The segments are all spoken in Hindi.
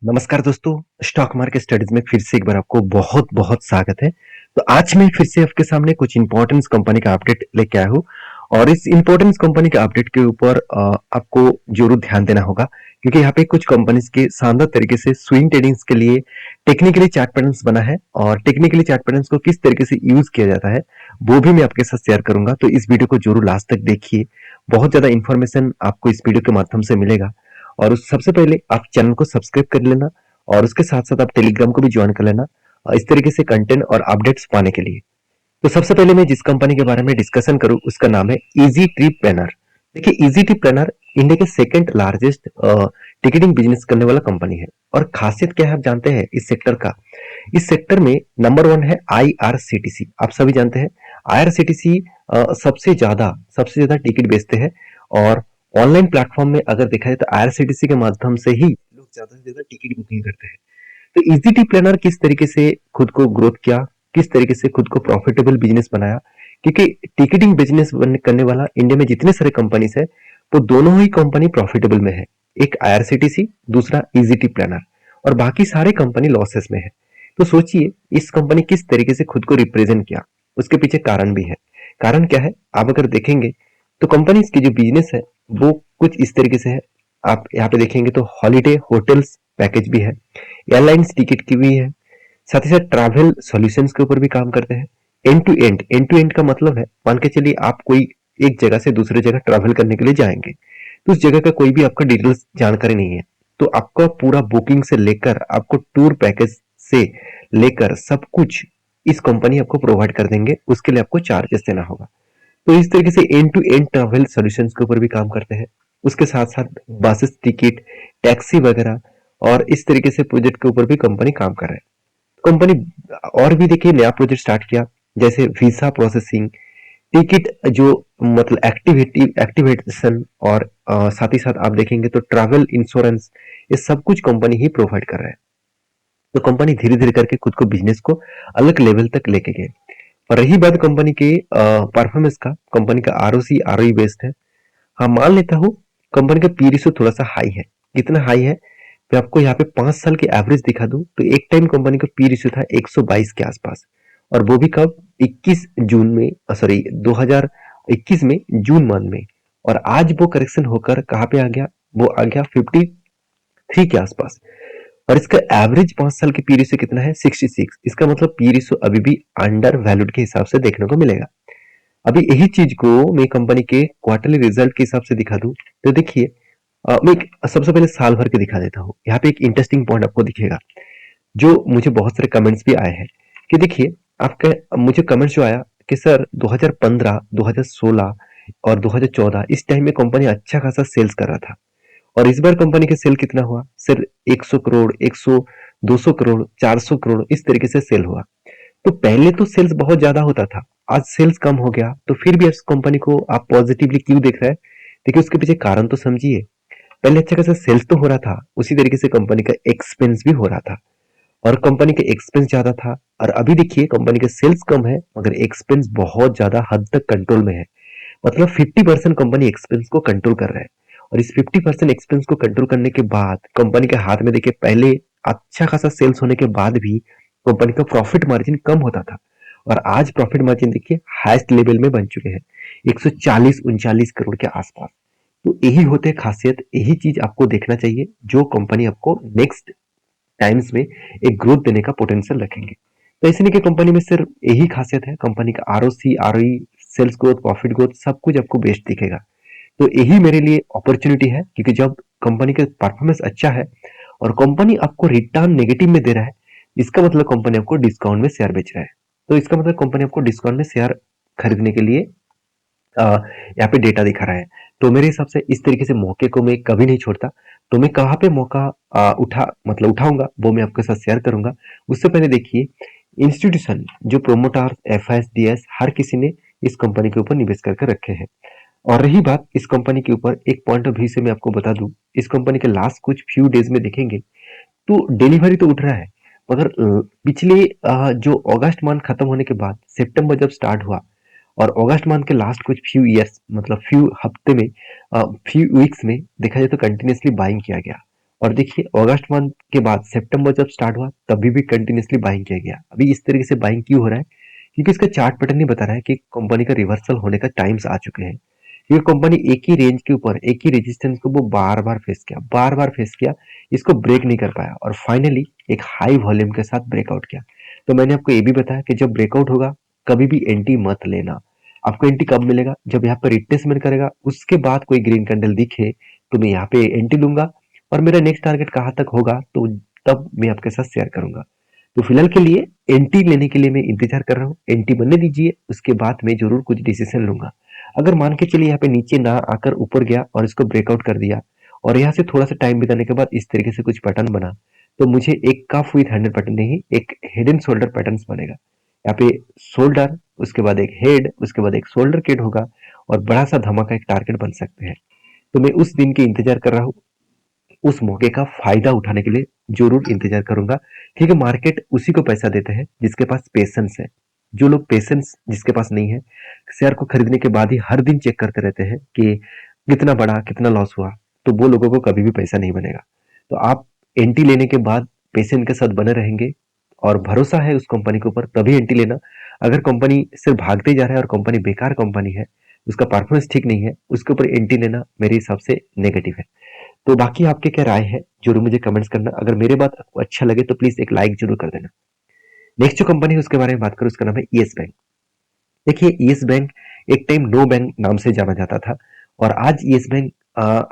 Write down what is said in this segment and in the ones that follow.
नमस्कार दोस्तों, स्टॉक मार्केट स्टडीज में फिर से एक बार आपको बहुत-बहुत स्वागत है। तो आज मैं फिर से आपके सामने कुछ इम्पोर्टेंस कंपनी का अपडेट लेके आया हूँ और इस इम्पोर्टेंस कंपनी के अपडेट के ऊपर आपको ज़रूर ध्यान देना होगा क्योंकि यहाँ पे कुछ कंपनीज के शानदार तरीके से स्विंग ट्रेडिंग्स के लिए टेक्निकली चार्ट पैटर्न्स बना है और टेक्निकली चार्ट पैटर्न्स को किस तरीके से यूज़ किया जाता है, वो भी मैं आपके साथ शेयर करूँगा। तो इस वीडियो को ज़रूर लास्ट तक देखिए, बहुत ज़्यादा इन्फॉर्मेशन आपको इस वीडियो के माध्यम से मिलेगा। और उस सबसे पहले आप चैनल को सब्सक्राइब कर लेना और उसके साथ-साथ आप टेलीग्राम को भी जॉइन कर लेना इस तरीके से कंटेंट और अपडेट्स पाने के लिए। तो सबसे पहले मैं जिस कंपनी के बारे में डिस्कशन करूँ उसका नाम है इजी ट्रिप प्लानर। देखिए इजी ट्रिप प्लानर इंडिया के सेकंड लार्जेस्ट टिकटिंग बिजनेस करने वाला कंपनी है और खासियत क्या है आप जानते हैं इस सेक्टर का। इस सेक्टर में नंबर वन है आईआरसीटीसी। आप सभी जानते हैं आईआरसीटीसी सबसे ज्यादा टिकट बेचते हैं और ऑनलाइन प्लेटफॉर्म में अगर देखा जाए तो आईआरसीटीसी के माध्यम से ही लोग ज्यादा से ज्यादा टिकट बुकिंग करते हैं। तो इजी टी प्लानर किस तरीके से खुद को ग्रोथ किया, किस तरीके से खुद को प्रॉफिटेबल बिजनेस बनाया, क्योंकि टिकटिंग बिजनेस करने वाला इंडिया में जितने सारे कंपनीज है वो दोनों ही कंपनी प्रॉफिटेबल में है। एक आईआरसीटीसी, दूसरा इजी टी प्लानर और बाकी सारे कंपनी लॉसेस में है। तो सोचिए इस कंपनी किस तरीके से खुद को रिप्रेजेंट किया, उसके पीछे कारण भी है। कारण क्या है आप अगर देखेंगे तो कंपनी की जो बिजनेस है वो कुछ इस तरीके से है। आप यहाँ पे देखेंगे तो हॉलीडे होटल्स पैकेज भी है, एयरलाइंस टिकट की भी है, साथ ही साथ ट्रैवल सॉल्यूशंस के ऊपर भी काम करते हैं। एंड टू एंड का मतलब है मान के चलिए आप कोई एक जगह से दूसरे जगह ट्रैवल करने के लिए जाएंगे तो उस जगह का कोई भी आपका डिटेल्स जानकारी नहीं है, तो आपका पूरा बुकिंग से लेकर आपको टूर पैकेज से लेकर सब कुछ इस कंपनी आपको प्रोवाइड कर देंगे, उसके लिए आपको चार्जेस देना होगा। तो इस तरीके से end to end travel solutions के ऊपर भी काम करते हैं। उसके साथ साथ बसेस टिकट, टैक्सी वगैरह और इस तरीके से प्रोजेक्ट के ऊपर भी कंपनी काम कर रहा है। कंपनी और भी देखिए नया प्रोजेक्ट स्टार्ट किया, जैसे वीसा प्रोसेसिंग, टिकट जो मतलब एक्टिवेशन और साथ ही साथ आप देखेंगे तो ट्रैवल इंश्योरेंस, ये सब कुछ कंपनी ही प्रोवाइड कर रहा है। तो कंपनी धीरे धीरे करके खुद को बिजनेस को अलग लेवल तक लेके गए। और रही बात कंपनी के परफॉर्मेंस का, कंपनी का आरओसी आरओई बेस्ड है। हाँ मान लेता हूँ कंपनी का पी रेशियो थोड़ा सा हाई है। कितना हाई है मैं आपको यहाँ पे 5 साल की एवरेज दिखा दूं तो एक टाइम कंपनी का पी रेशियो था 122 के आसपास, और वो भी कब 21 जून में, सॉरी 2021 में जून मंथ में। और आज वो करेक्शन होकर कहाँ पे आ गया, वो आ गया 53 के आसपास। और इसका एवरेज 5 साल की पी रेशियो कितना है 66। इसका मतलब पी रेशियो अभी भी अंडर वैल्यूड के हिसाब से देखने को मिलेगा। अभी यही चीज को मैं कंपनी के क्वार्टरली रिजल्ट के हिसाब से दिखा दूं तो देखिए मैं सबसे पहले साल भर के दिखा देता हूँ। यहाँ पे एक इंटरेस्टिंग पॉइंट आपको दिखेगा जो मुझे बहुत सारे कमेंट्स भी आए हैं कि देखिए आपका मुझे कमेंट्स जो आया कि सर 2015, 2016 और 2014 इस टाइम में कंपनी अच्छा खासा सेल्स कर रहा था और इस बार कंपनी का सेल कितना हुआ, सिर्फ 100 करोड़, 100, 200 करोड़, 400 करोड़ इस तरीके से सेल हुआ। तो पहले तो सेल्स बहुत ज्यादा होता था, आज सेल्स कम हो गया, तो फिर भी इस कंपनी को आप पॉजिटिवली क्यों देख रहे हैं? देखिए उसके पीछे कारण तो समझिए। पहले अच्छा खासा सेल्स तो हो रहा था, उसी तरीके से कंपनी का एक्सपेंस भी हो रहा था और कंपनी का एक्सपेंस ज्यादा था। और अभी देखिए कंपनी का सेल्स कम है मगर एक्सपेंस बहुत ज्यादा हद तक कंट्रोल में है। मतलब 50% कंपनी एक्सपेंस को कंट्रोल कर रहा है। और इस 50% एक्सपेंस को कंट्रोल करने के बाद कंपनी के हाथ में देखिए पहले अच्छा खासा सेल्स होने के बाद भी कंपनी का प्रॉफिट मार्जिन कम होता था और आज प्रॉफिट मार्जिन देखिए हाईएस्ट लेवल में बन चुके हैं 140-39 करोड़ के आसपास। तो यही होते हैं खासियत, यही चीज आपको देखना चाहिए जो कंपनी आपको नेक्स्ट टाइम्स में एक ग्रोथ देने का पोटेंशियल रखेंगे। तो ऐसे नहीं कि कंपनी में सिर्फ यही खासियत है, कंपनी का ROC ROE, sales growth, profit growth सब कुछ आपको बेस्ट दिखेगा। तो यही मेरे लिए अपॉर्चुनिटी है क्योंकि जब कंपनी का परफॉर्मेंस अच्छा है और कंपनी आपको रिटर्न नेगेटिव में दे रहा है, इसका मतलब कंपनी आपको डिस्काउंट में शेयर बेच रहा है। तो इसका मतलब कंपनी आपको डिस्काउंट में शेयर खरीदने के लिए यहाँ पे डेटा दिखा रहा है। तो मेरे हिसाब से इस तरीके से मौके को मैं कभी नहीं छोड़ता। तो मैं कहाँ पे मौका उठाऊंगा वो मैं आपके साथ शेयर करूंगा। उससे पहले देखिए इंस्टीट्यूशन जो प्रोमोटर एफआईएस हर किसी ने इस कंपनी के ऊपर निवेश करके रखे हैं। और रही बात इस कंपनी के ऊपर एक पॉइंट ऑफ व्यू से मैं आपको बता दूं, इस कंपनी के लास्ट कुछ फ्यू डेज में देखेंगे तो डिलीवरी तो उठ रहा है मगर पिछले जो अगस्त मंथ खत्म होने के बाद सितंबर जब स्टार्ट हुआ और अगस्त मंथ के लास्ट कुछ फ्यू ईयर्स मतलब फ्यू हफ्ते में फ्यू वीक्स में देखा जाए तो कंटिन्यूसली बाइंग किया गया और देखिए अगस्त मंथ के बाद सितंबर जब स्टार्ट हुआ तभी भी कंटिन्यूअसली बाइंग किया गया। अभी इस तरीके से बाइंग क्यों हो रहा है? क्योंकि इसका चार्ट पैटर्न ही बता रहा है कि कंपनी का रिवर्सल होने का टाइम्स आ चुके हैं। ये कंपनी एक ही रेंज के ऊपर एक ही रेजिस्टेंस को वो बार बार फेस किया, इसको ब्रेक नहीं कर पाया और फाइनली एक हाई वॉल्यूम के साथ ब्रेकआउट किया। तो मैंने आपको ये भी बताया कि जब ब्रेकआउट होगा कभी भी एंटी मत लेना। आपको एंटी कब मिलेगा? जब यहाँ पर रिट्रेसमेंट करेगा, उसके बाद कोई ग्रीन कैंडल दिखे तो मैं यहाँ पे एंटी लूंगा और मेरा नेक्स्ट टारगेट कहाँ तक होगा तो तब मैं आपके साथ शेयर करूंगा। तो फिलहाल के लिए एंटी लेने के लिए मैं इंतजार कर रहा हूँ। एंटी बनने दीजिए, उसके बाद मैं जरूर कुछ डिसीजन लूंगा। अगर मान के चलिए यहाँ पे नीचे ना आकर ऊपर गया और इसको ब्रेकआउट कर दिया और यहाँ से थोड़ा सा टाइम बिताने के बाद इस तरीके से कुछ पैटर्न बना, तो मुझे एक कफ विथ हैंडल पैटर्न नहीं, एक हेड एंड शोल्डर पैटर्न बनेगा। यहाँ पे शोल्डर, उसके बाद एक हेड, उसके बाद एक शोल्डर केड होगा और बड़ा सा धमाका एक टारगेट बन सकते हैं। तो मैं उस दिन की इंतजार कर रहा हूँ, उस मौके का फायदा उठाने के लिए जरूर इंतजार करूंगा। क्योंकि मार्केट उसी को पैसा देते हैं जिसके पास पेशेंस है। जो लोग पेशेंस जिसके पास नहीं है, शेयर को खरीदने के बाद ही हर दिन चेक करते रहते हैं कि कितना बढ़ा कितना लॉस हुआ, तो वो लोगों को कभी भी पैसा नहीं बनेगा। तो आप एंटी लेने के बाद पेशेंट के साथ बने रहेंगे और भरोसा है उस कंपनी के ऊपर तभी एंटी लेना। अगर कंपनी सिर्फ भागते जा रहा है और कंपनी बेकार कंपनी है, उसका परफॉर्मेंस ठीक नहीं है, उसके ऊपर एंटी लेना मेरे हिसाब से नेगेटिव है। तो बाकी आपके क्या राय है जरूर मुझे कमेंट्स करना। अगर मेरे बात आपको अच्छा लगे तो प्लीज एक लाइक जरूर कर देना। नेक्स्ट जो कंपनी है उसके बारे में बात करूं, उसका नाम है यस बैंक। देखिए यस बैंक एक टाइम नो बैंक नाम से जाना जाता था और आज यस बैंक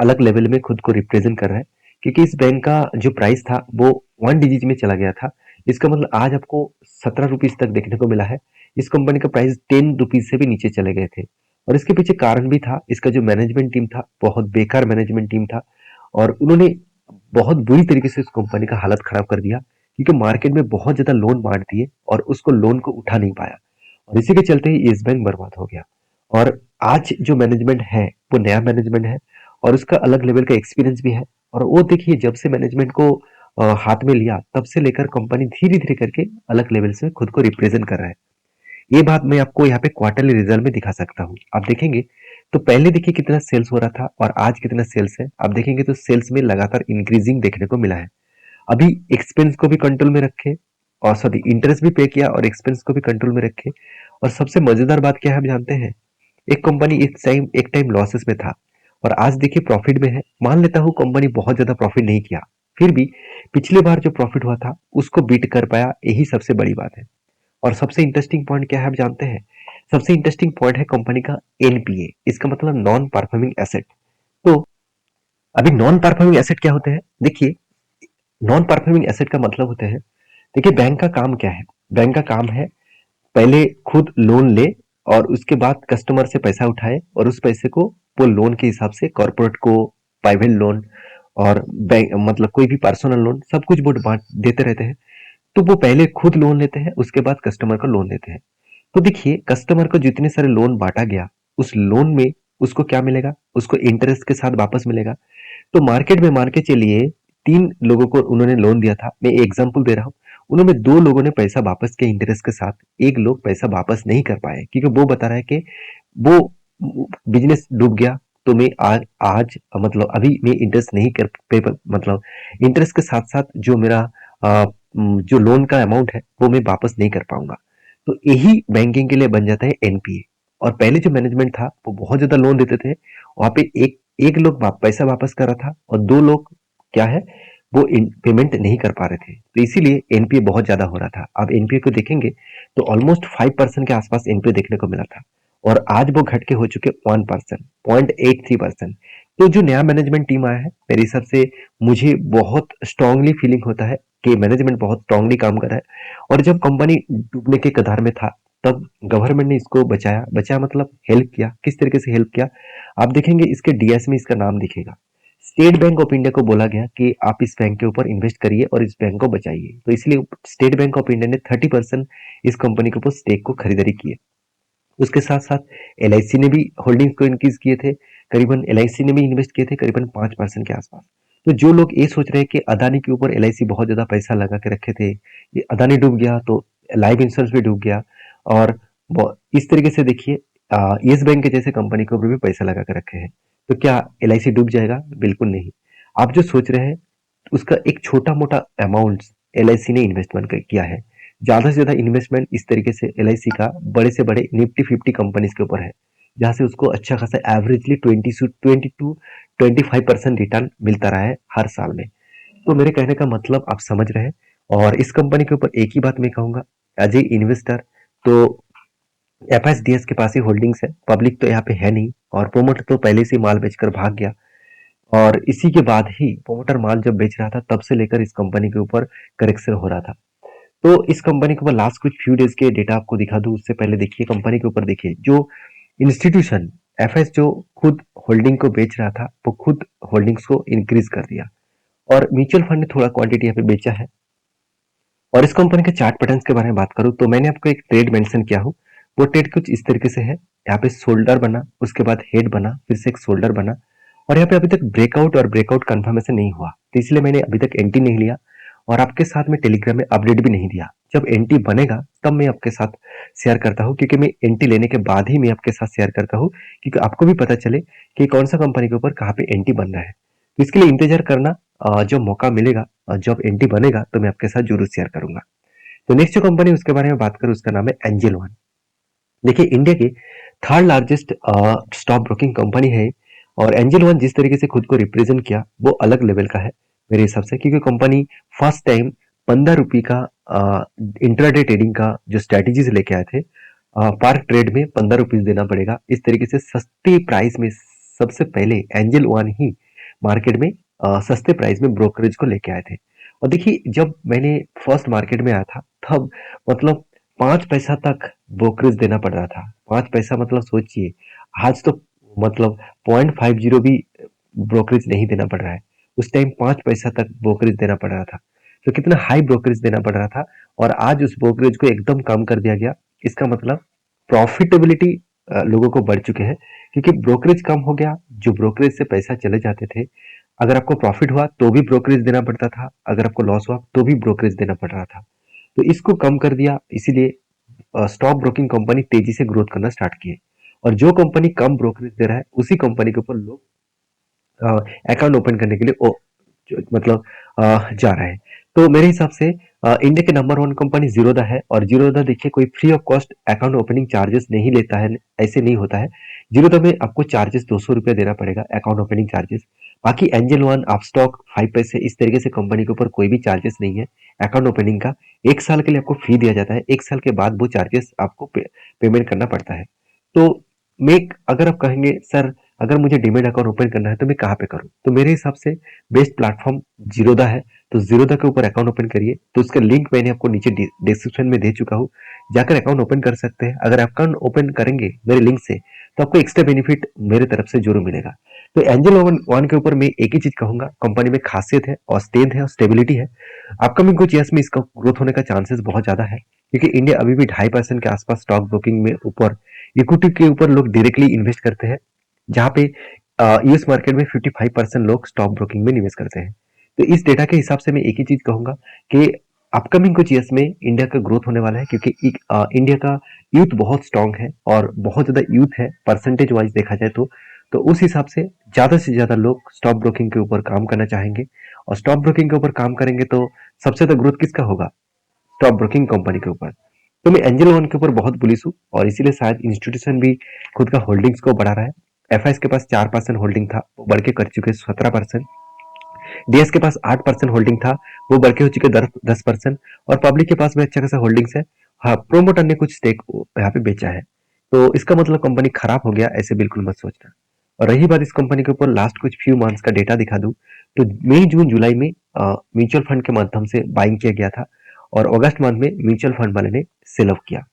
अलग लेवल में खुद को रिप्रेजेंट कर रहा है। क्योंकि इस बैंक का जो प्राइस था वो 1 डिजिट में चला गया था। इसका मतलब आज आपको 17 रुपीज तक देखने को मिला है। इस कंपनी का प्राइस 10 रुपीज से भी नीचे चले गए थे और इसके पीछे कारण भी था। इसका जो मैनेजमेंट टीम था बहुत बेकार मैनेजमेंट टीम था और उन्होंने बहुत बुरी तरीके से उस कंपनी का हालत खराब कर दिया। क्योंकि मार्केट में बहुत ज्यादा लोन बांट दिए और उसको लोन को उठा नहीं पाया और इसी के चलते ही यस बैंक बर्बाद हो गया। और आज जो मैनेजमेंट है वो नया मैनेजमेंट है और उसका अलग लेवल का एक्सपीरियंस भी है। और वो देखिए जब से मैनेजमेंट को हाथ में लिया तब से लेकर कंपनी धीरे धीरे करके अलग लेवल से खुद को रिप्रेजेंट कर रहा है। ये बात मैं आपको यहाँ पे क्वार्टरली रिजल्ट में दिखा सकता हूँ। आप देखेंगे तो पहले देखिए कितना सेल्स हो रहा था और आज कितना सेल्स है। आप देखेंगे तो सेल्स में लगातार इंक्रीजिंग देखने को मिला है। अभी एक्सपेंस को भी कंट्रोल में रखे और सॉरी इंटरेस्ट भी पे किया और एक्सपेंस को भी कंट्रोल में रखे। और सबसे मजेदार बात क्या है आप जानते हैं? एक कंपनी एक टाइम लॉसेस में था और आज देखिए प्रॉफिट में है। मान लेता हूँ कंपनी बहुत ज्यादा प्रॉफिट नहीं किया, फिर भी पिछले बार जो प्रॉफिट हुआ था उसको बीट कर पाया, यही सबसे बड़ी बात है। और सबसे इंटरेस्टिंग पॉइंट क्या है आप जानते हैं? सबसे इंटरेस्टिंग पॉइंट है कंपनी का एनपीए, इसका मतलब नॉन परफॉर्मिंग एसेट। तो अभी नॉन परफॉर्मिंग एसेट क्या होते हैं? देखिए नॉन परफॉर्मिंग एसेट का मतलब होते हैं, देखिए बैंक का काम क्या है? बैंक का काम है पहले खुद लोन ले और उसके बाद कस्टमर से पैसा उठाए और उस पैसे को वो लोन के हिसाब से कॉर्पोरेट को, प्राइवेट लोन और बैंक मतलब कोई भी पर्सनल लोन सब कुछ वो बांट देते रहते हैं। तो वो पहले खुद लोन लेते हैं उसके बाद कस्टमर को लोन देते हैं। तो देखिए कस्टमर को जितने सारे लोन बांटा गया उस लोन में उसको क्या मिलेगा? उसको इंटरेस्ट के साथ वापस मिलेगा। तो मार्केट में मान के चलिए 3 लोगों को उन्होंने लोन दिया था, मैं एग्जांपल दे रहा हूँ। उन्होंने 2 लोगों ने पैसा वापस किया इंटरेस्ट के साथ, एक लोग पैसा वापस नहीं कर पाए क्योंकि वो बता रहा है कि वो बिजनेस डूब गया। तो मैं आज मतलब अभी मैं इंटरेस्ट नहीं कर पेपर मतलब इंटरेस्ट के साथ साथ जो मेरा जो लोन का अमाउंट है वो मैं वापस नहीं कर पाऊंगा। तो यही बैंकिंग के लिए बन जाता है एनपीए। और पहले जो मैनेजमेंट था वो बहुत ज्यादा लोन देते थे, वहां पे एक एक लोग पैसा वापस कर रहा था और 2 लोग क्या है वो पेमेंट नहीं कर पा रहे थे। तो इसीलिए एनपीए बहुत ज्यादा हो रहा था। आप एनपीए को देखेंगे तो ऑलमोस्ट 5% के आसपास एनपीए देखने को मिला था और आज वो घट के हो चुके 1%, 0.83%। तो जो नया मैनेजमेंट टीम आया है मेरे हिसाब से मुझे बहुत स्ट्रांगली फीलिंग होता है कि मैनेजमेंट बहुत स्ट्रांगली काम कर रहा है। और जब कंपनी डूबने के कगार में था तब गवर्नमेंट ने इसको बचाया। बचाया मतलब हेल्प किया। किस तरीके से हेल्प किया? आप देखेंगे इसके डीएस में इसका नाम दिखेगा। स्टेट बैंक ऑफ इंडिया को बोला गया कि आप इस बैंक के ऊपर इन्वेस्ट करिए और इस बैंक को बचाइए। तो इसलिए स्टेट बैंक ऑफ इंडिया ने 30% इस कंपनी के ऊपर स्टेक को खरीदारी की है। उसके साथ साथ एलआईसी ने भी होल्डिंग्स को इंक्रीज किए थे। करीबन एलआईसी ने भी इन्वेस्ट किए थे करीबन 5% के आसपास। तो जो लोग ये सोच रहे हैं कि अदानी के ऊपर एलआईसी बहुत ज्यादा पैसा लगा के रखे थे, ये अदानी डूब गया तो लाइफ इंश्योरेंस भी डूब गया। और इस तरीके से देखिए येस बैंक के जैसे कंपनी के ऊपर भी पैसा लगा के रखे हैं। तो क्या एलआईसी डूब जाएगा? बिल्कुल नहीं। आप जो सोच रहे हैं उसका एक छोटा-मोटा अमाउंट एलआईसी ने इन्वेस्टमेंट किया है। ज़्यादा से ज़्यादा इन्वेस्टमेंट इस तरीके से एलआईसी का बड़े से बड़े निफ्टी 50 कंपनीज के ऊपर है, जहाँ से उसको अच्छा खासा एवरेजली 20 टू 25% रिटर्न मिलता रहा है हर साल में। तो मेरे कहने का मतलब आप समझ रहे हैं। और इस कंपनी के ऊपर एक ही बात मैं कहूंगा, एज ए इन्वेस्टर तो एफएसडीएस के पास ही होल्डिंग्स है, पब्लिक तो यहाँ पे है नहीं, और प्रोमोटर तो पहले से माल बेचकर भाग गया। और इसी के बाद ही प्रोमोटर माल जब बेच रहा था तब से लेकर इस कंपनी के ऊपर करेक्शन हो रहा था। तो इस कंपनी के ऊपर लास्ट कुछ फ्यू डेज के डेटा आपको दिखा दूं, उससे पहले देखिए कंपनी के ऊपर, देखिए जो इंस्टीट्यूशन एफएस जो खुद होल्डिंग को बेच रहा था वो खुद होल्डिंग्स को इंक्रीज कर दिया, और म्यूचुअल फंड ने थोड़ा क्वांटिटी यहाँ पे बेचा है। और इस कंपनी के चार्ट पैटर्न्स के बारे में बात करूं तो मैंने आपको एक ट्रेड मेंशन किया हूं, वो ट्रेड कुछ इस तरीके से है। यहाँ पे शोल्डर बना, उसके बाद हेड बना, फिर से एक शोल्डर बना, और यहाँ पे अभी तक ब्रेकआउट और ब्रेकआउट कंफर्मेशन नहीं हुआ, तो इसलिए मैंने अभी तक एंट्री नहीं लिया और आपके साथ में टेलीग्राम में अपडेट भी नहीं दिया। जब एंट्री बनेगा तब मैं आपके साथ शेयर करता हूँ, क्योंकि मैं एंट्री लेने के बाद ही मैं आपके साथ शेयर करता हूँ, क्योंकि आपको भी पता चले कि कौन सा कंपनी के ऊपर कहाँ पे एंट्री बन रहा है। तो इसके लिए इंतजार करना, जब मौका मिलेगा जब एंट्री बनेगा तो मैं आपके साथ जरूर शेयर करूंगा। तो नेक्स्ट जो कंपनी उसके बारे में बात करूं उसका नाम है एंजल वन। देखिए इंडिया की third largest stock broking company है, और एंजल वन जिस तरीके से खुद को रिप्रेजेंट किया वो अलग लेवल का है मेरे हिसाब से, क्योंकि कंपनी फर्स्ट टाइम 15 रुपये का इंट्राडे ट्रेडिंग का जो स्ट्रेटेजीज लेके आए थे, पर ट्रेड में 15 रुपीज देना पड़ेगा, इस तरीके से सस्ती प्राइस में सबसे पहले एंजल वन ही मार्केट में सस्ते प्राइस में ब्रोकरेज को लेके आए थे। और देखिए जब मैंने फर्स्ट मार्केट में आया था तब मतलब 5 पैसा तक ब्रोकरेज देना पड़ रहा था। 5 पैसा मतलब सोचिए, आज तो मतलब 0.50 भी ब्रोकरेज नहीं देना पड़ रहा है, उस टाइम 5 पैसा तक ब्रोकरेज देना पड़ रहा था। तो कितना हाई ब्रोकरेज देना पड़ रहा था, और आज उस ब्रोकरेज को एकदम कम कर दिया गया। इसका मतलब प्रॉफिटेबिलिटी लोगों को बढ़ चुके हैं, क्योंकि ब्रोकरेज कम हो गया, जो ब्रोकरेज से पैसा चले जाते थे, अगर आपको प्रॉफिट हुआ तो भी ब्रोकरेज देना पड़ता था, अगर आपको लॉस हुआ तो भी ब्रोकरेज देना पड़ रहा था। तो इसको कम कर दिया, इसीलिए स्टॉक ब्रोकिंग कंपनी तेजी से ग्रोथ करना स्टार्ट किए, और जो कंपनी कम ब्रोकरेज दे रहा है उसी कंपनी के ऊपर लोग अकाउंट ओपन करने के लिए मतलब जा रहे हैं। तो मेरे हिसाब से इंडिया के नंबर वन कंपनी जीरोधा है, और जीरोधा देखिए कोई free of cost account opening charges नहीं लेता है, ऐसे नहीं होता है। जीरोधा में आपको चार्जेस 200 रुपया देना पड़ेगा, अकाउंट ओपनिंग चार्जेस। बाकी एंजल वन, अपस्टॉक, 5 पैसे, इस तरीके से कंपनी के ऊपर कोई भी चार्जेस नहीं है अकाउंट ओपनिंग का। 1 साल के लिए आपको फी दिया जाता है, 1 साल के बाद वो चार्जेस आपको पेमेंट करना पड़ता है। तो मैं, अगर आप कहेंगे सर अगर मुझे डीमैट अकाउंट ओपन करना है तो मैं कहाँ पे करूँ, तो मेरे हिसाब से बेस्ट प्लेटफॉर्म जीरोधा है। तो जीरोधा के ऊपर अकाउंट ओपन करिए, तो उसका लिंक मैंने आपको नीचे डिस्क्रिप्शन में दे चुका हूँ, जाकर अकाउंट ओपन कर सकते हैं। अगर अकाउंट ओपन करेंगे मेरे लिंक से तो आपको एक्स्ट्रा बेनिफिट मेरे तरफ से जरूर मिलेगा। तो एंजल वन के ऊपर मैं एक ही चीज कहूंगा, कंपनी में खासियत है और स्ट्रेंथ है और स्टेबिलिटी है। अपकमिंग कुछ ईयर्स में इसका ग्रोथ होने का चांसेस बहुत ज्यादा है, क्योंकि इंडिया अभी भी 2.5% के आसपास स्टॉक ब्रोकिंग में ऊपर इक्विटी के ऊपर लोग डायरेक्टली इन्वेस्ट करते हैं, जहाँ पे यूएस मार्केट में 55% लोग स्टॉक ब्रोकिंग में निवेश करते हैं। तो इस डेटा के हिसाब से मैं एक ही चीज कहूंगा कि अपकमिंग कुछ ईयर्स में इंडिया का ग्रोथ होने वाला है, क्योंकि इंडिया का यूथ बहुत स्ट्रांग है और बहुत ज्यादा यूथ है परसेंटेज वाइज देखा जाए तो उस हिसाब से ज्यादा लोग स्टॉक ब्रोकिंग के ऊपर काम करना चाहेंगे, और स्टॉक ब्रोकिंग के ऊपर काम करेंगे तो सबसे ज्यादा ग्रोथ किसका होगा, स्टॉक ब्रोकिंग कंपनी के ऊपर। तो मैं एंजल वन के ऊपर बहुत बुलिश हूँ, और इसीलिए शायद इंस्टीट्यूशन भी खुद का होल्डिंग्स को बढ़ा रहा है। एफआईएस के पास 4% होल्डिंग था, वो बढ़ के कर चुके 17%। डीएस के पास 8% होल्डिंग था, वो बढ़ के हो चुके 10%। और पब्लिक के पास भी अच्छा खासा होल्डिंग्स है। हाँ, प्रोमोटर ने कुछ स्टेक यहाँ पे बेचा है, तो इसका मतलब कंपनी खराब हो गया ऐसे बिल्कुल मत सोचना। और रही बात इस कंपनी के ऊपर लास्ट कुछ फ्यू मंथ्स का डेटा दिखा दूं, तो मई जून जुलाई में म्यूचुअल फंड के माध्यम से बाइंग किया गया था, और अगस्त मंथ में म्यूचुअल फंड वाले ने सेल ऑफ किया।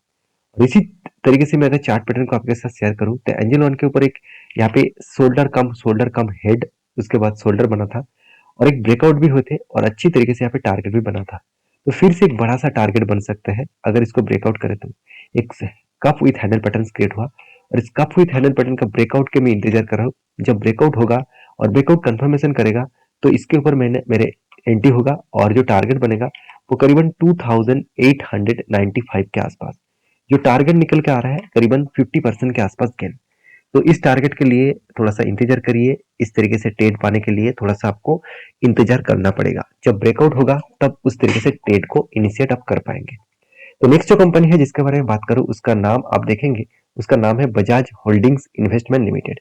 और इसी तरीके से मैं अगर चार्ट पैटर्न को आपके साथ शेयर करूं तो एंजल वन के ऊपर एक यहाँ पे शोल्डर कम हेड, उसके बाद शोल्डर बना था, और एक ब्रेकआउट भी हुए थे, और अच्छी तरीके से यहाँ पे टारगेट भी बना था। तो फिर से एक बड़ा सा टारगेट बन सकते हैं अगर इसको ब्रेकआउट करे तो। एक cup with handle pattern create हुआ, और इस कप विथ हैंडल पैटर्न का ब्रेकआउट के मैं इंतजार कर रहा हूँ। जब ब्रेकआउट होगा और ब्रेकआउट कंफर्मेशन करेगा तो इसके ऊपर मैंने मेरे एंट्री होगा, और जो टारगेट बनेगा वो करीबन 2895 के आसपास। जो टारगेट निकल के आ रहा है करीबन 50% के आसपास गेन। तो इस टारगेट के लिए थोड़ा-सा इंतज़ार करिए, इस तरीके से ट्रेड पाने के लिए थोड़ा-सा आपको इंतज़ार करना पड़ेगा। जब ब्रेकआउट होगा तब उस तरीके से ट्रेड को इनिशिएट आप कर पाएँगे। तो नेक्स्ट जो कंपनी है जिसके बारे में बात करूँ उसका नाम आप देखेंगे, उसका नाम है बजाज होल्डिंग्स इन्वेस्टमेंट लिमिटेड।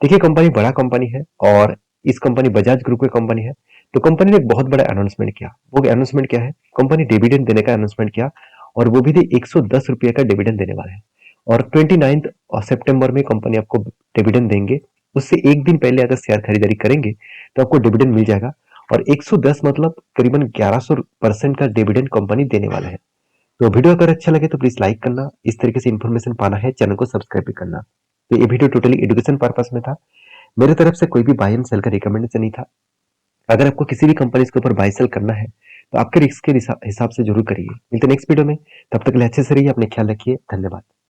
देखिए कंपनी बड़ा कंपनी है और इस कंपनी बजाज ग्रुप की कंपनी है। तो कंपनी ने एक बहुत बड़ा अनाउंसमेंट किया। वो अनाउंसमेंट क्या है? कंपनी डिविडेंड देने का अनाउंसमेंट किया और वो भी ₹110 का डिविडेंड देने वाला है। और 29th सितंबर में कंपनी आपको डिविडेंड देंगे। उससे एक दिन पहले अगर शेयर खरीदारी करेंगे तो आपको डिविडेंड मिल जाएगा और 110 मतलब करीबन 1100% का डिविडेंड कंपनी देने वाला है। तो वीडियो अगर अच्छा लगे तो प्लीज लाइक करना। इस तरीके से इन्फॉर्मेशन पाना है चैनल को सब्सक्राइब भी करना। तो ये वीडियो टोटली एजुकेशन पर्पस में था। मेरे तरफ से कोई भी बाय एंड सेल का रिकमेंडेशन नहीं था। अगर आपको किसी भी कंपनी के ऊपर बाय सेल करना है तो आपके रिस्क के हिसाब से जरूर करिए। मिलते नेक्स्ट वीडियो में, तब तक के लिए अच्छे से रहिए, अपने ख्याल रखिए। धन्यवाद।